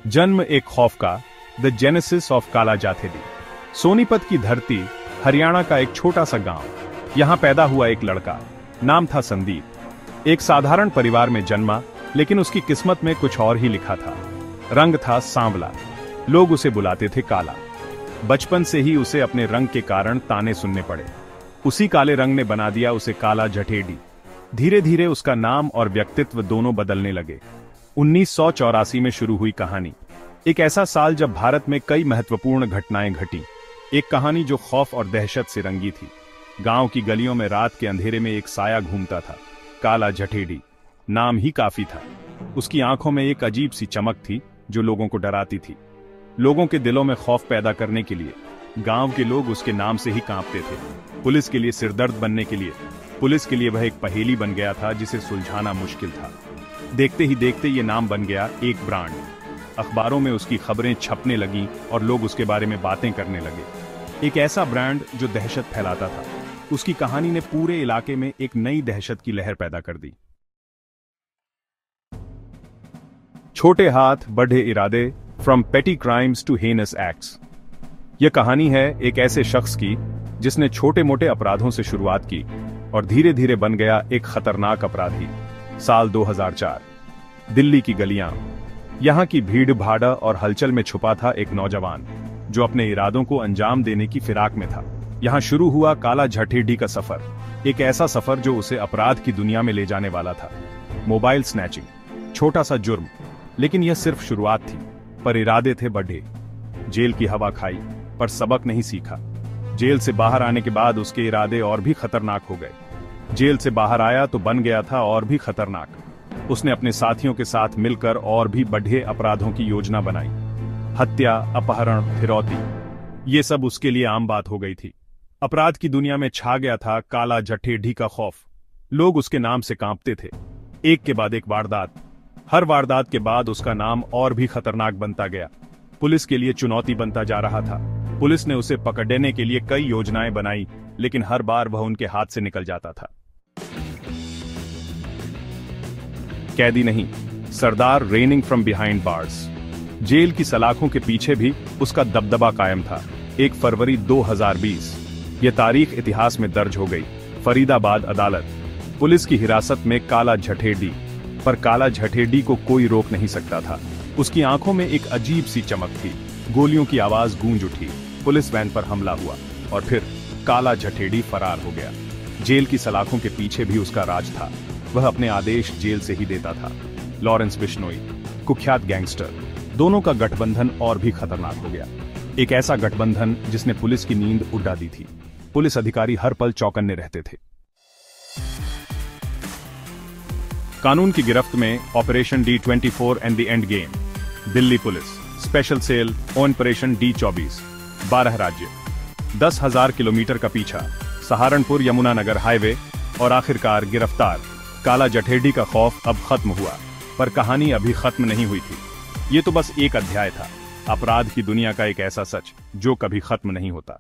जन्म एक खौफ का, द जेनेसिस ऑफ काला जाथेडी। सोनीपत की धरती, हरियाणा का एक छोटा सा गांव। यहां पैदा हुआ एक लड़का, नाम था संदीप। एक साधारण परिवार में जन्मा, लेकिन उसकी किस्मत में कुछ और ही लिखा था। रंग था सांवला, लोग उसे बुलाते थे काला। बचपन से ही उसे अपने रंग के कारण ताने सुनने पड़े। उसी काले रंग ने बना दिया उसे काला जठेडी। धीरे धीरे उसका नाम और व्यक्तित्व दोनों बदलने लगे। 1984 में शुरू हुई कहानी, एक ऐसा साल जब भारत में कई महत्वपूर्ण घटनाएं घटी। एक कहानी जो खौफ और दहशत से रंगी थी। गांव की गलियों में रात के अंधेरे में एक साया घूमता था, काला जठेडी। नाम ही काफी था। उसकी आंखों में एक अजीब सी चमक थी जो लोगों को डराती थी। लोगों के दिलों में खौफ पैदा करने के लिए गांव के लोग उसके नाम से ही कांपते थे। पुलिस के लिए सिरदर्द बनने के लिए, पुलिस के लिए वह एक पहेली बन गया था जिसे सुलझाना मुश्किल था। देखते ही देखते ये नाम बन गया एक ब्रांड। अखबारों में उसकी खबरें छपने लगीं और लोग उसके बारे में बातें करने लगे। एक ऐसा ब्रांड जो दहशत फैलाता था। उसकी कहानी ने पूरे इलाके में एक नई दहशत की लहर पैदा कर दी। छोटे हाथ बड़े इरादे, फ्रॉम पेटी क्राइम्स टू हेनस एक्ट्स। यह कहानी है एक ऐसे शख्स की जिसने छोटे मोटे अपराधों से शुरुआत की और धीरे धीरे बन गया एक खतरनाक अपराधी। साल 2004, दिल्ली की गलियां। यहां की भीड़ भाड़ और हलचल में छुपा था एक नौजवान जो अपने इरादों को अंजाम देने की फिराक में था। यहां शुरू हुआ काला जठेडी का सफर, एक ऐसा सफर जो उसे अपराध की दुनिया में ले जाने वाला था। मोबाइल स्नैचिंग, छोटा सा जुर्म, लेकिन यह सिर्फ शुरुआत थी। पर इरादे थे बड़े। जेल की हवा खाई, पर सबक नहीं सीखा। जेल से बाहर आने के बाद उसके इरादे और भी खतरनाक हो गए। जेल से बाहर आया तो बन गया था और भी खतरनाक। उसने अपने साथियों के साथ मिलकर और भी बढ़े अपराधों की योजना बनाई। हत्या, अपहरण, फिरौती, ये सब उसके लिए आम बात हो गई थी। अपराध की दुनिया में छा गया था काला जठेडी का खौफ। लोग उसके नाम से कांपते थे। एक के बाद एक वारदात। हर वारदात के बाद उसका नाम और भी खतरनाक बनता गया। पुलिस के लिए चुनौती बनता जा रहा था। पुलिस ने उसे पकड़ने के लिए कई योजनाएं बनाई, लेकिन हर बार वह उनके हाथ से निकल जाता था। कैदी नहीं, सरदार रेनिंग फ्रॉम बिहाइंड बार्स। जेल की सलाखों के पीछे भी उसका दबदबा कायम था। 1 फरवरी 2020, यह तारीख इतिहास में दर्ज हो गई। फरीदाबाद अदालत, पुलिस की हिरासत में काला जठेडी। पर काला जठेडी को कोई रोक नहीं सकता था। उसकी आंखों में एक अजीब सी चमक थी। गोलियों की आवाज गूंज उठी। पुलिस वैन पर हमला हुआ और फिर काला जठेडी फरार हो गया। जेल की सलाखों के पीछे भी उसका राज था। वह अपने आदेश जेल से ही देता था। लॉरेंस बिश्नोई, कुख्यात गैंगस्टर, दोनों का गठबंधन और भी खतरनाक हो गया। एक ऐसा गठबंधन जिसने पुलिस की नींद उड़ा दी थी। पुलिस अधिकारी हर पल चौकन्ने रहते थे। कानून की गिरफ्त में operation D24 and the end game. Delhi police special cell operation D24। 12 राज्य, 10,000 किलोमीटर का पीछा, सहारनपुर यमुनानगर हाईवे और आखिरकार गिरफ्तार। काला जठेडी का खौफ अब खत्म हुआ, पर कहानी अभी खत्म नहीं हुई थी। ये तो बस एक अध्याय था। अपराध की दुनिया का एक ऐसा सच जो कभी खत्म नहीं होता।